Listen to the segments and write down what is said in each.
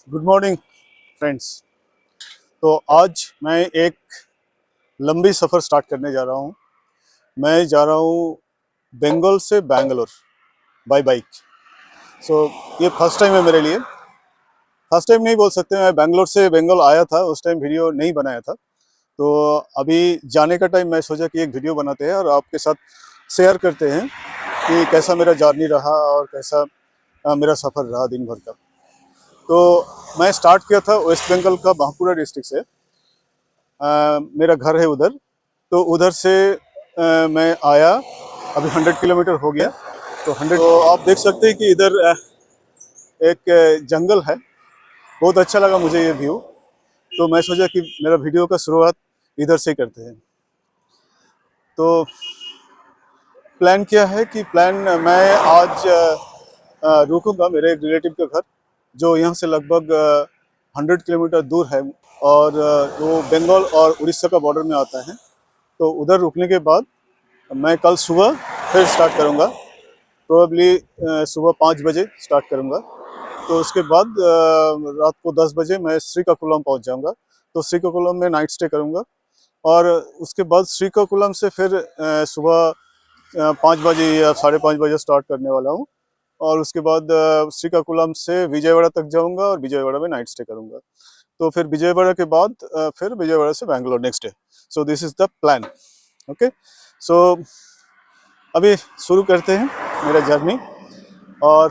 Good morning friends. तो आज मैं एक लंबी सफ़र स्टार्ट करने जा रहा हूँ। मैं जा रहा हूँ बंगाल से बैंगलोर बाय बाइक। ये फर्स्ट टाइम है मेरे लिए। फर्स्ट टाइम नहीं बोल सकते, मैं बैंगलोर से बंगाल आया था, उस टाइम वीडियो नहीं बनाया था। तो अभी जाने का टाइम मैं सोचा कि एक वीडियो बनाते हैं और आपके साथ शेयर करते हैं कि कैसा मेरा जर्नी रहा और कैसा मेरा सफ़र रहा दिन भर का। तो मैं स्टार्ट किया था वेस्ट बंगाल का बांकुड़ा डिस्ट्रिक्ट से। मेरा घर है उधर। तो उधर से मैं आया, अभी 100 किलोमीटर हो गया। तो 100, तो आप देख सकते हैं कि इधर एक जंगल है। बहुत अच्छा लगा मुझे ये व्यू। तो मैं सोचा कि मेरा वीडियो का शुरुआत इधर से करते हैं। तो प्लान क्या है कि मैं आज रुकूंगा मेरे एक रिलेटिव के घर, जो यहाँ से लगभग 100 किलोमीटर दूर है। और वो बंगाल और उड़ीसा का बॉर्डर में आता है। तो उधर रुकने के बाद मैं कल सुबह फिर स्टार्ट करूँगा। प्रोबेबली सुबह 5 बजे स्टार्ट करूँगा। तो उसके बाद रात को 10 बजे मैं श्रीकाकुलम पहुँच जाऊँगा। तो श्रीकाकुलम में नाइट स्टे करूँगा। और उसके बाद श्रीकाकुलम से फिर सुबह 5 बजे या 5:30 बजे स्टार्ट करने वाला हूँ। और उसके बाद श्रीकाकुलम से विजयवाड़ा तक जाऊँगा और विजयवाड़ा में नाइट स्टे करूँगा। तो फिर विजयवाड़ा के बाद फिर विजयवाड़ा से Bangalore next day. So this is the plan. Okay, so अभी शुरू करते हैं मेरा जर्नी। और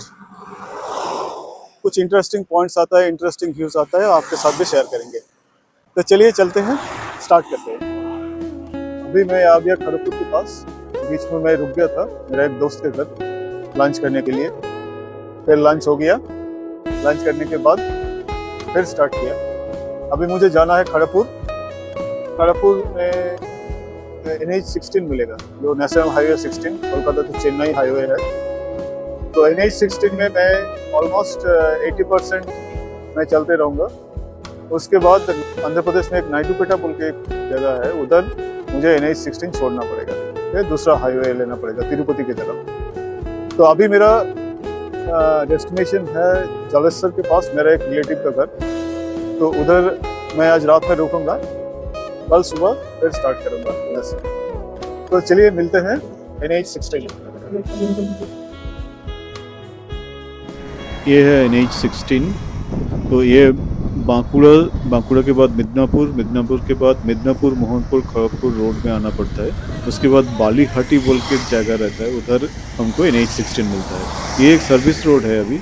कुछ इंटरेस्टिंग पॉइंट्स आता है, इंटरेस्टिंग व्यूज़ आता है, आपके साथ भी शेयर करेंगे। तो चलिए चलते हैं, स्टार्ट करते हैं। अभी मैं आ गया खड़गपुर के पास। बीच में मैं रुक गया था मेरा एक दोस्त के घर लंच करने के लिए। फिर लंच हो गया। लंच करने के बाद फिर स्टार्ट किया। अभी मुझे जाना है खड़गपुर। खड़गपुर में NH16 मिलेगा, जो national highway 16 Kolkata to Chennai highway है। तो NH16 में मैं ऑलमोस्ट 80% मैं चलते रहूँगा। उसके बाद आंध्र प्रदेश में एक नायडूपेटा बोल के एक जगह है, उधर मुझे NH16 छोड़ना पड़ेगा, फिर दूसरा हाईवे लेना पड़ेगा तिरुपति की तरफ। तो अभी मेरा डेस्टिनेशन है जलेसर के पास, मेरा एक रिलेटिव का घर। तो उधर मैं आज रात में रुकूंगा, कल सुबह फिर स्टार्ट करूंगा उधर से। तो चलिए मिलते हैं NH16। ये है NH16। तो ये बांकुड़ा के बाद मिदनापुर के बाद मिदनापुर मोहनपुर खड़गपुर रोड में आना पड़ता है। उसके बाद बालीघाटी बोल के एक जगह रहता है, उधर हमको NH16 मिलता है। ये एक सर्विस रोड है। अभी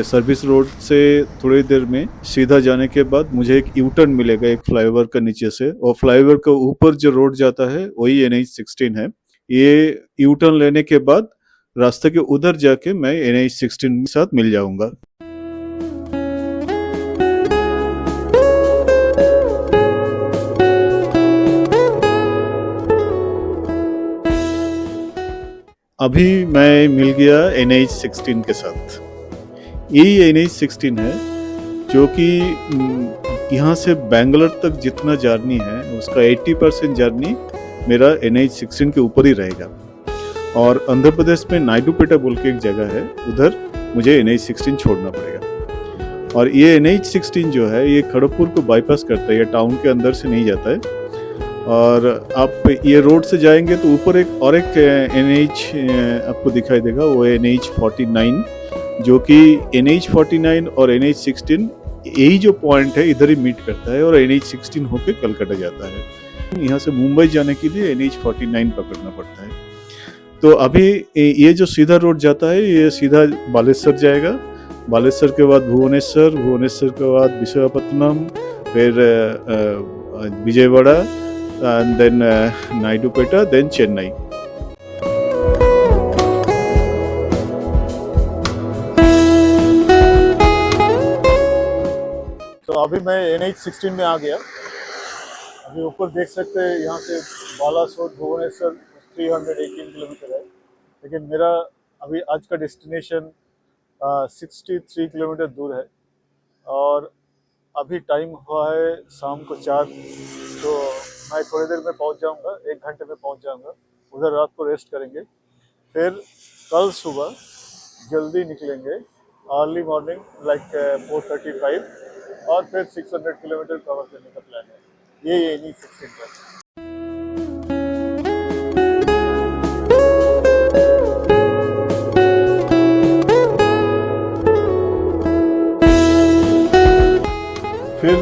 सर्विस रोड से थोड़ी देर में सीधा जाने के बाद मुझे एक यू टर्न मिलेगा एक फ्लाईओवर का नीचे से, और फ्लाईओवर का ऊपर जो रोड जाता है वही NH16 है। ये यू टर्न लेने के बाद रास्ते के उधर जाके मैं NH16 के साथ मिल जाऊंगा। अभी मैं मिल गया NH16 के साथ। यही NH16 है जो कि यहाँ से बैंगलोर तक जितना जर्नी है उसका 80% जर्नी मेरा NH16 के ऊपर ही रहेगा। और आंध्र प्रदेश में नायडूपेटा बोल के एक जगह है, उधर मुझे NH16 छोड़ना पड़ेगा। और ये NH16 जो है ये खड़गपुर को बाईपास करता है, ये टाउन के अंदर से नहीं जाता है। और आप ये रोड से जाएंगे तो ऊपर एक NH आपको दिखाई देगा, वो है NH49, जो कि NH49 और NH16 यही जो पॉइंट है इधर ही मीट करता है, और NH16 होके कलकत्ता जाता है। यहाँ से मुंबई जाने के लिए NH49 पकड़ना पड़ता है। तो अभी ये जो सीधा रोड जाता है ये सीधा बालेश्वर जाएगा। बालेश्वर के बाद भुवनेश्वर के बाद विशाखापत्तनम, फिर Vijayawada, and then Naidupeta, then Chennai. तो अभी मैं NH16 में आ गया। अभी ऊपर देख सकते हैं, यहाँ से बालासोर भुवनेश्वर 318 किलोमीटर है। लेकिन मेरा अभी आज का डेस्टिनेशन 63 किलोमीटर दूर है। और अभी टाइम हुआ है शाम को 4। तो मैं थोड़ी देर में पहुंच जाऊंगा, 1 घंटे में पहुंच जाऊंगा। उधर रात को रेस्ट करेंगे, फिर कल सुबह जल्दी निकलेंगे अर्ली मॉर्निंग लाइक 4:35 और फिर 600 किलोमीटर कवर करने का प्लान है। ये नहीं 16 का। फिर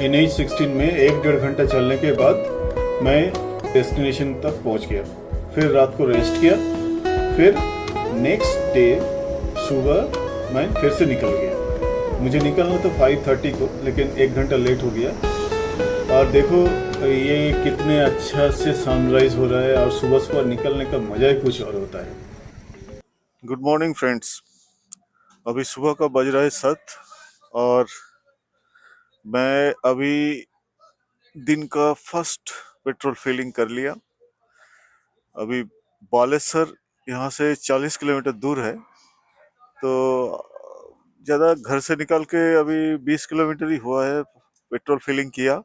NH16 में 1-1.5 घंटा चलने के बाद मैं डेस्टिनेशन तक पहुंच गया। फिर रात को रेस्ट किया। फिर नेक्स्ट डे सुबह मैं फिर से निकल गया। मुझे निकलना तो 5:30 को, लेकिन 1 घंटा लेट हो गया। और देखो ये कितने अच्छा से सनराइज हो रहा है और सुबह सुबह निकलने का मजा ही कुछ और होता है। गुड मॉर्निंग फ्रेंड्स, अभी सुबह का बज रहा है 7 और मैं अभी दिन का फर्स्ट पेट्रोल फिलिंग कर लिया। अभी बालेश्वर यहाँ से 40 किलोमीटर दूर है, तो ज़्यादा घर से निकल के अभी 20 किलोमीटर ही हुआ है। पेट्रोल फिलिंग किया।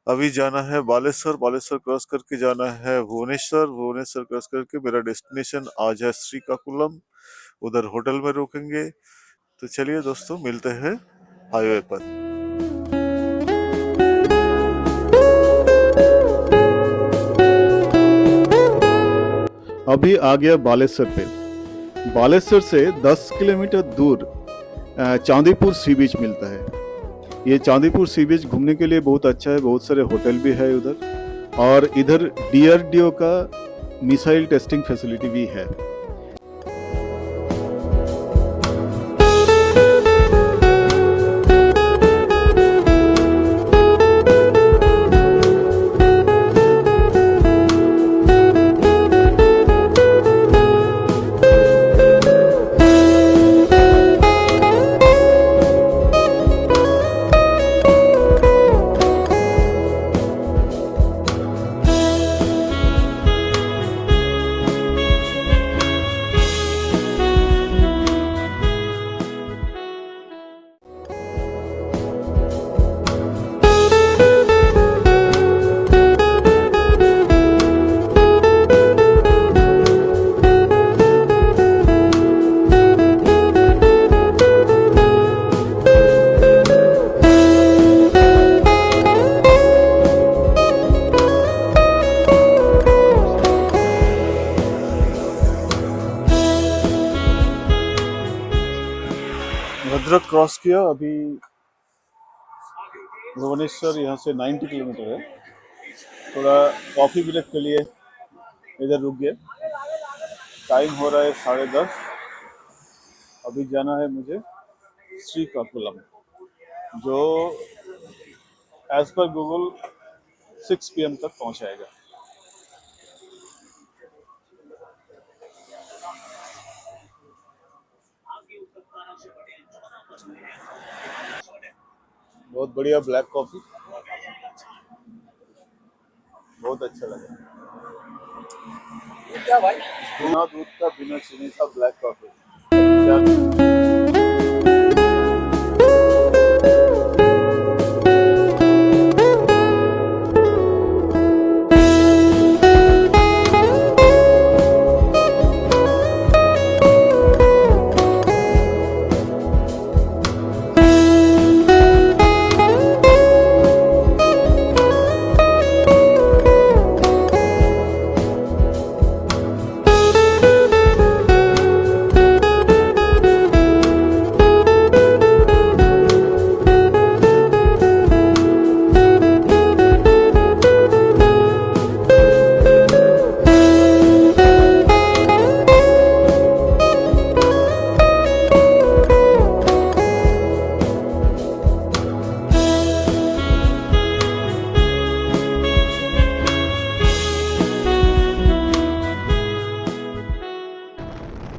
अभी जाना है बालेश्वर, बालेश्वर क्रॉस करके जाना है भुवनेश्वर, भुवनेश्वर क्रॉस करके मेरा डेस्टिनेशन आज है श्रीकाकुलम। उधर होटल में रुकेंगे। तो चलिए दोस्तों, मिलते हैं हाईवे पर। अभी आ गया बालेश्वर पे। बालेश्वर से 10 किलोमीटर दूर चांदीपुर सी बीच मिलता है। ये चांदीपुर सी बीच घूमने के लिए बहुत अच्छा है, बहुत सारे होटल भी है उधर, और इधर DRDO का मिसाइल टेस्टिंग फैसिलिटी भी है। भद्रक क्रॉस किया। अभी भुवनेश्वर यहाँ से 90 किलोमीटर है। थोड़ा कॉफ़ी ब्रेक के लिए इधर रुक गए। टाइम हो रहा है 10:30। अभी जाना है मुझे श्रीकाकुलम, जो एज पर गूगल 6 PM तक पहुँचाएगा। बहुत बढ़िया ब्लैक कॉफी, बहुत अच्छा लगा। क्या भाई? बिना दूध का, बिना चीनी का ब्लैक कॉफी।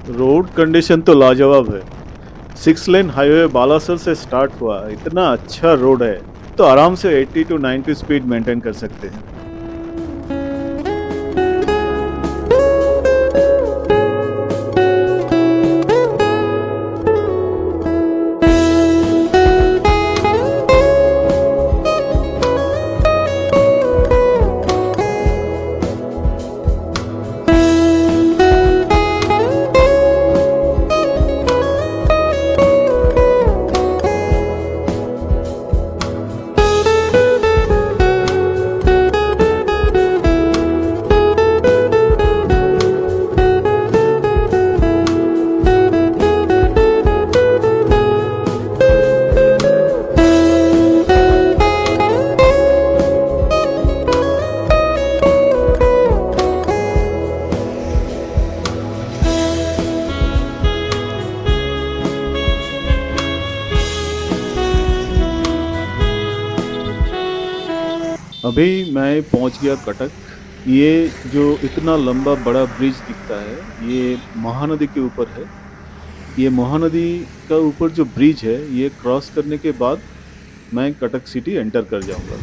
रोड कंडीशन तो लाजवाब है। 6 लेन हाईवे बालासर से स्टार्ट हुआ, इतना अच्छा रोड है तो आराम से 80 to 90 स्पीड मेंटेन कर सकते हैं। अभी मैं पहुंच गया कटक। ये जो इतना लंबा बड़ा ब्रिज दिखता है, ये महानदी के ऊपर है। ये महानदी का ऊपर जो ब्रिज है, ये क्रॉस करने के बाद मैं कटक सिटी एंटर कर जाऊंगा।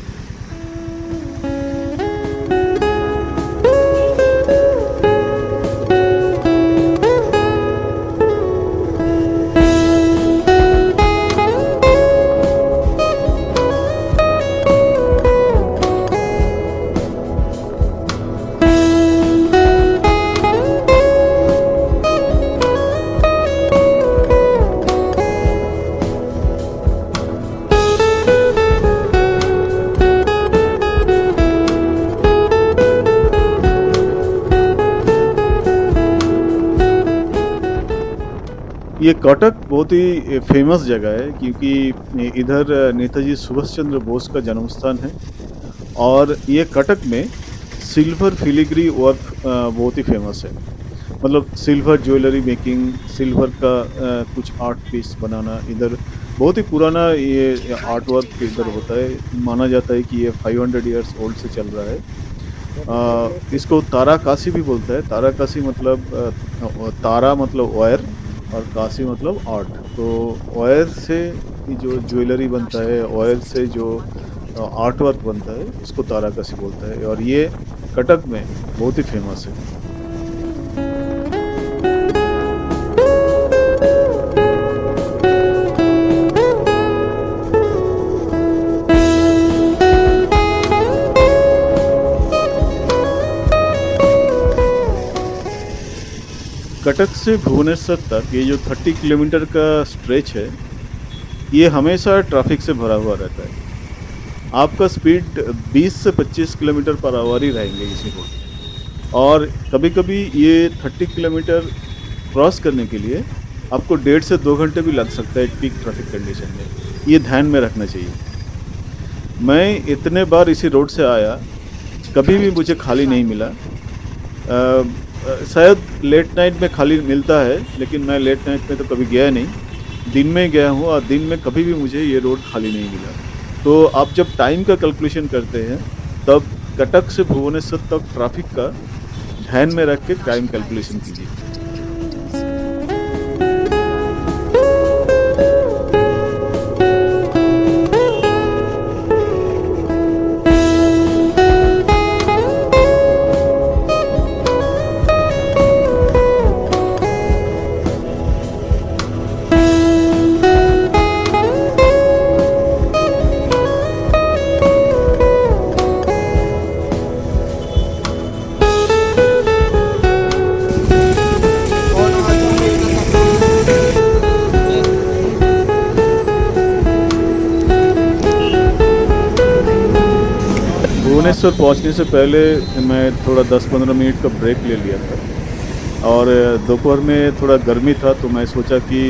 ये कटक बहुत ही फेमस जगह है क्योंकि इधर नेताजी सुभाष चंद्र बोस का जन्म स्थान है और ये कटक में सिल्वर फिलिग्री वर्क बहुत ही फेमस है। मतलब सिल्वर ज्वेलरी मेकिंग, सिल्वर का कुछ आर्ट पीस बनाना, इधर बहुत ही पुराना ये आर्ट वर्क इधर होता है। माना जाता है कि ये 500 इयर्स ओल्ड से चल रहा है। इसको ताराकासी भी बोलता है। ताराकासी मतलब तारा मतलब वायर और काशी मतलब आर्ट। तो वायर से जो ज्वेलरी बनता है, वायर से जो आर्ट वर्क बनता है, इसको ताराकासी बोलता है और ये कटक में बहुत ही फेमस है। कटक से भुवनेश्वर तक ये जो 30 किलोमीटर का स्ट्रेच है, ये हमेशा ट्रैफिक से भरा हुआ रहता है। आपका स्पीड 20 से 25 किलोमीटर पर आवर ही रहेंगे इसी रोड। और कभी कभी ये 30 किलोमीटर क्रॉस करने के लिए आपको 1.5 से 2 घंटे भी लग सकता है पीक ट्रैफिक कंडीशन में। ये ध्यान में रखना चाहिए। मैं इतने बार इसी रोड से आया, कभी भी मुझे खाली नहीं मिला। शायद लेट नाइट में खाली मिलता है, लेकिन मैं लेट नाइट में तो कभी गया नहीं। दिन में गया हूँ और दिन में कभी भी मुझे ये रोड खाली नहीं मिला। तो आप जब टाइम का कैलकुलेशन करते हैं, तब कटक से भुवनेश्वर तक ट्रैफिक का ध्यान में रख के टाइम कैलकुलेशन कीजिए। भुवनेश्वर पहुंचने से पहले मैं थोड़ा 10-15 मिनट का ब्रेक ले लिया था और दोपहर में थोड़ा गर्मी था, तो मैं सोचा कि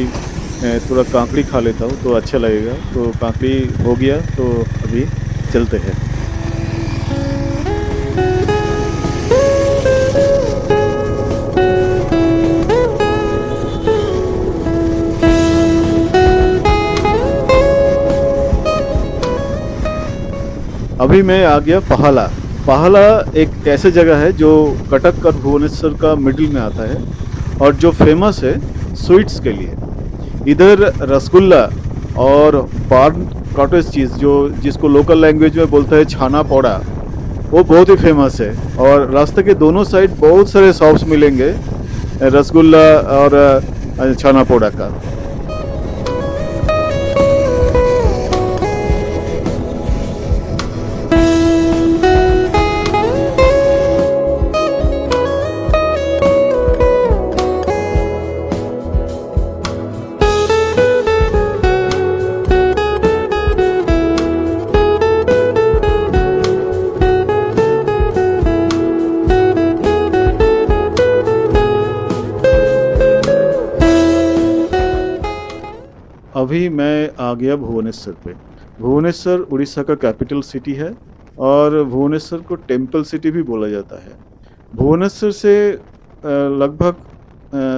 थोड़ा काकड़ी खा लेता हूँ तो अच्छा लगेगा। तो काकड़ी हो गया, तो अभी चलते हैं। अभी मैं आ गया पहला। पहला एक ऐसे जगह है जो कटक और भुवनेश्वर का मिडिल में आता है और जो फेमस है स्वीट्स के लिए। इधर रसगुल्ला और पान कॉटेज चीज़, जो जिसको लोकल लैंग्वेज में बोलता है छाना पौड़ा, वो बहुत ही फेमस है। और रास्ते के दोनों साइड बहुत सारे शॉप्स मिलेंगे रसगुल्ला और छाना पौड़ा का। अभी मैं आ गया भुवनेश्वर पे। भुवनेश्वर उड़ीसा का कैपिटल सिटी है और भुवनेश्वर को टेम्पल सिटी भी बोला जाता है। भुवनेश्वर से लगभग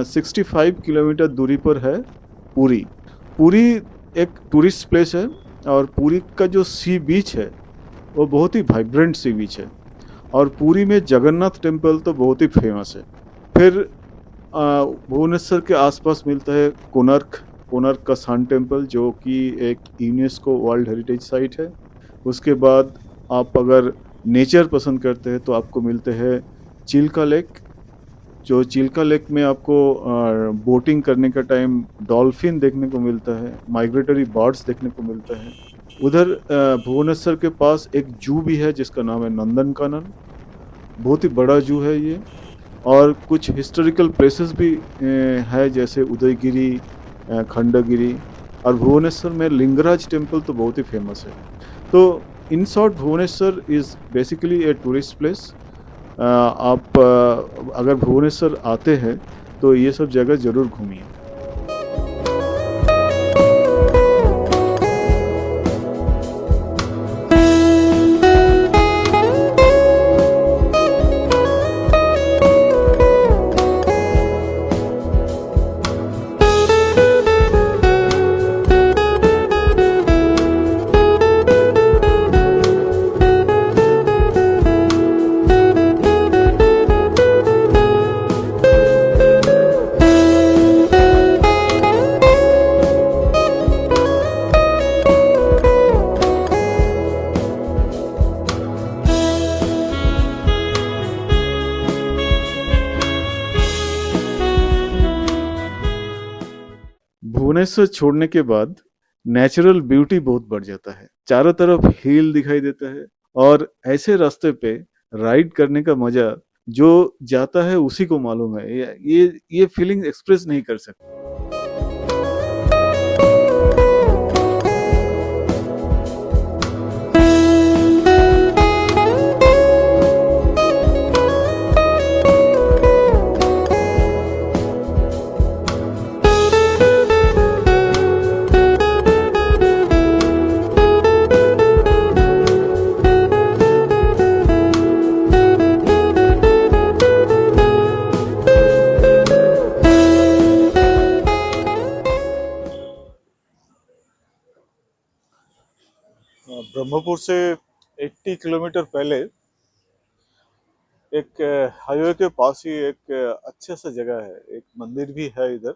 65 किलोमीटर दूरी पर है पुरी। पुरी एक टूरिस्ट प्लेस है और पुरी का जो सी बीच है वो बहुत ही वाइब्रेंट सी बीच है। और पुरी में जगन्नाथ टेम्पल तो बहुत ही फेमस है। फिर भुवनेश्वर के आसपास मिलता है कोणार्क का सन टेम्पल, जो कि एक यूनेस्को वर्ल्ड हेरिटेज साइट है। उसके बाद आप अगर नेचर पसंद करते हैं तो आपको मिलते हैं चिल्का लेक, जो चिल्का लेक में आपको बोटिंग करने का टाइम डॉल्फिन देखने को मिलता है, माइग्रेटरी बर्ड्स देखने को मिलता है। उधर भुवनेश्वर के पास एक जू भी है जिसका नाम है नंदनकानन, बहुत ही बड़ा जू है ये। और कुछ हिस्टोरिकल प्लेसेस भी है, जैसे उदयगिरी, खंडगिरी, और भुवनेश्वर में लिंगराज टेम्पल तो बहुत ही फेमस है। तो in short Bhubaneswar is basically a tourist place. आप अगर भुवनेश्वर आते हैं तो ये सब जगह ज़रूर घूमिए। भुवनेश्वर छोड़ने के बाद नेचुरल ब्यूटी बहुत बढ़ जाता है। चारों तरफ हिल दिखाई देता है और ऐसे रास्ते पे राइड करने का मजा जो जाता है उसी को मालूम है। ये फीलिंग एक्सप्रेस नहीं कर सकते। ब्रह्मपुर से 80 किलोमीटर पहले एक हाईवे के पास ही एक अच्छा सा जगह है, एक मंदिर भी है इधर।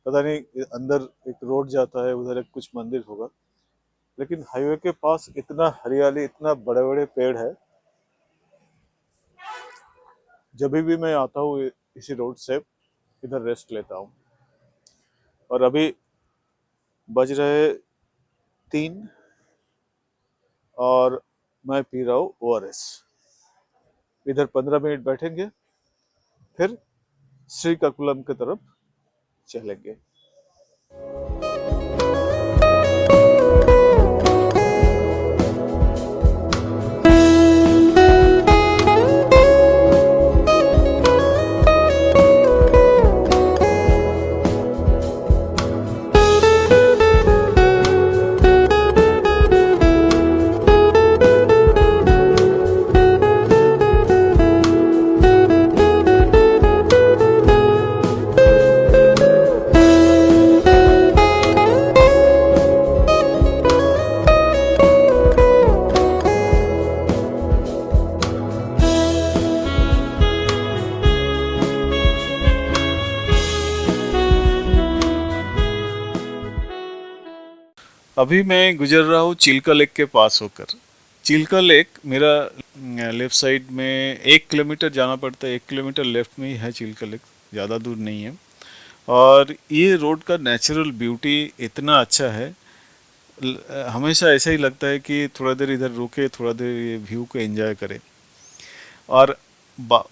पता नहीं अंदर एक रोड जाता है, उधर एक कुछ मंदिर होगा, लेकिन हाईवे के पास इतना हरियाली, इतना बड़े बड़े पेड़ है। जब भी मैं आता हूँ इसी रोड से इधर रेस्ट लेता हूँ। और अभी बज रहे 3 और मैं पी रहा हूँ ORS। इधर 15 मिनट बैठेंगे, फिर श्रीकाकुलम की तरफ चलेंगे। अभी मैं गुजर रहा हूँ चिल्का लेक के पास होकर। चिल्का लेक मेरा लेफ्ट साइड में 1 किलोमीटर जाना पड़ता है, 1 किलोमीटर लेफ्ट में ही है चिल्का लेक, ज़्यादा दूर नहीं है। और ये रोड का नेचुरल ब्यूटी इतना अच्छा है, हमेशा ऐसा ही लगता है कि थोड़ा देर इधर रुके, थोड़ा देर ये व्यू को एंजॉय करें। और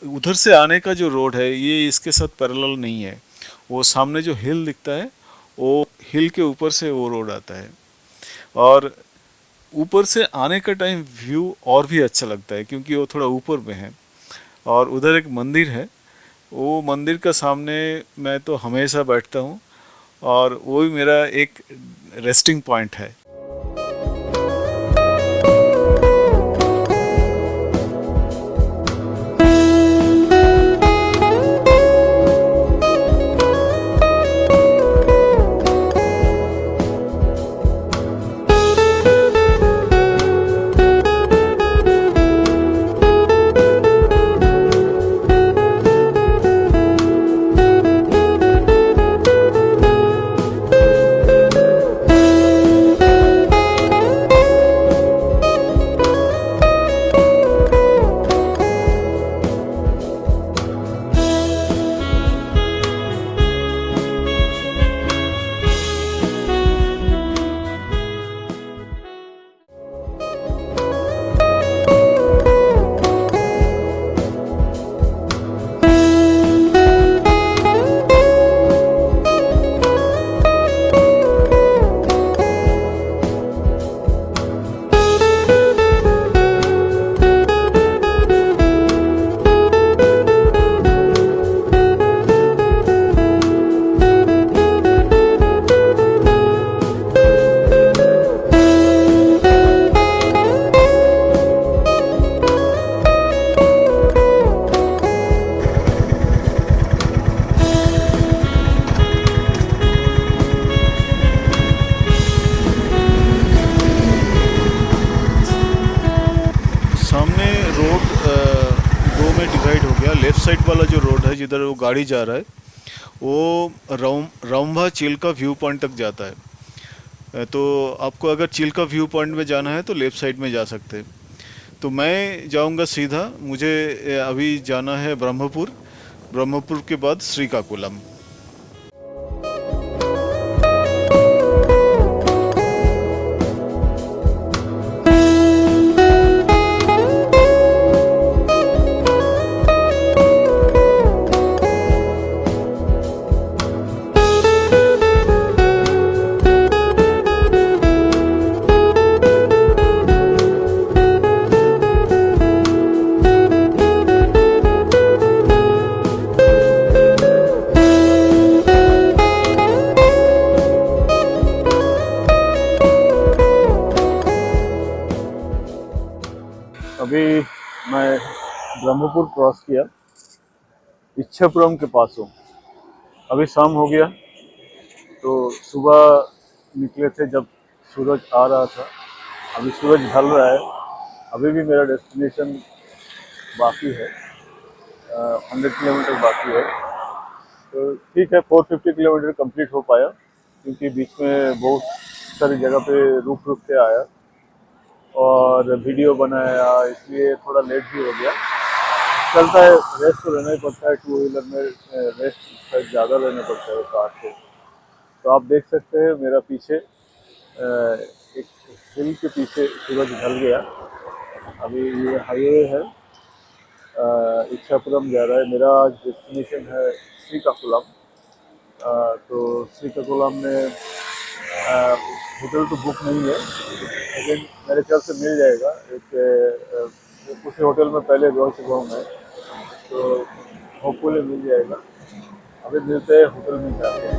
उधर से आने का जो रोड है ये इसके साथ पैरेलल नहीं है, वो सामने जो हिल दिखता है वो हिल के ऊपर से वो रोड आता है। और ऊपर से आने का टाइम व्यू और भी अच्छा लगता है क्योंकि वो थोड़ा ऊपर में है। और उधर एक मंदिर है, वो मंदिर का सामने मैं तो हमेशा बैठता हूँ और वो भी मेरा एक रेस्टिंग पॉइंट है। साइड वाला जो रोड है जिधर वो गाड़ी जा रहा है वो रंभा चिल्का व्यू पॉइंट तक जाता है। तो आपको अगर चिल्का व्यू पॉइंट में जाना है तो लेफ़्ट साइड में जा सकते हैं। तो मैं जाऊंगा सीधा, मुझे अभी जाना है ब्रह्मपुर, ब्रह्मपुर के बाद श्रीकाकुलम। अभी मैं ब्रह्मपुर क्रॉस किया, इच्छापुरम के पास हूँ। अभी शाम हो गया, तो सुबह निकले थे जब सूरज आ रहा था, अभी सूरज ढल रहा है। अभी भी मेरा डेस्टिनेशन बाकी है, 100 किलोमीटर बाकी है। तो ठीक है, 450 किलोमीटर कंप्लीट हो पाया, क्योंकि बीच में बहुत सारी जगह पे रुक रुक के आया और वीडियो बनाया, इसलिए थोड़ा लेट भी हो गया। चलता है, रेस्ट तो लेना ही पड़ता है, टू व्हीलर में रेस्ट ज़्यादा लेना पड़ता है कार से। तो आप देख सकते हैं मेरा पीछे एक हिल के पीछे सूरज ढल गया। अभी ये हाईवे है, इच्छापुरम जा रहा है। मेरा डेस्टिनेशन है श्रीकाकुलम। तो श्रीकाकुलम में होटल तो बुक नहीं है, लेकिन मेरे ख्याल से मिल जाएगा। उसी होटल में पहले रह चुका हूँ मैं, तो होपफुली मिल जाएगा। अभी मिलते हैं होटल में जाके।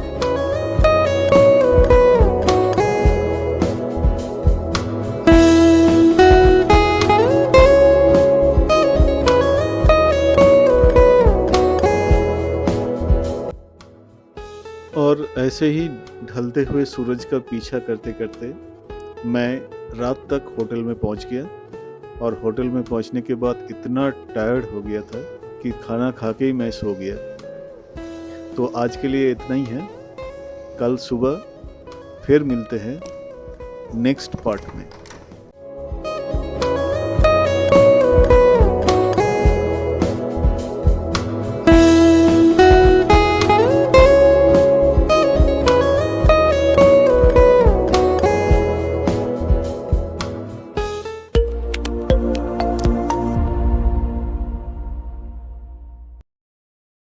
और ऐसे ही ढलते हुए सूरज का पीछा करते करते मैं रात तक होटल में पहुंच गया। और होटल में पहुंचने के बाद इतना टायर्ड हो गया था कि खाना खा के ही मैं सो गया। तो आज के लिए इतना ही है, कल सुबह फिर मिलते हैं नेक्स्ट पार्ट में।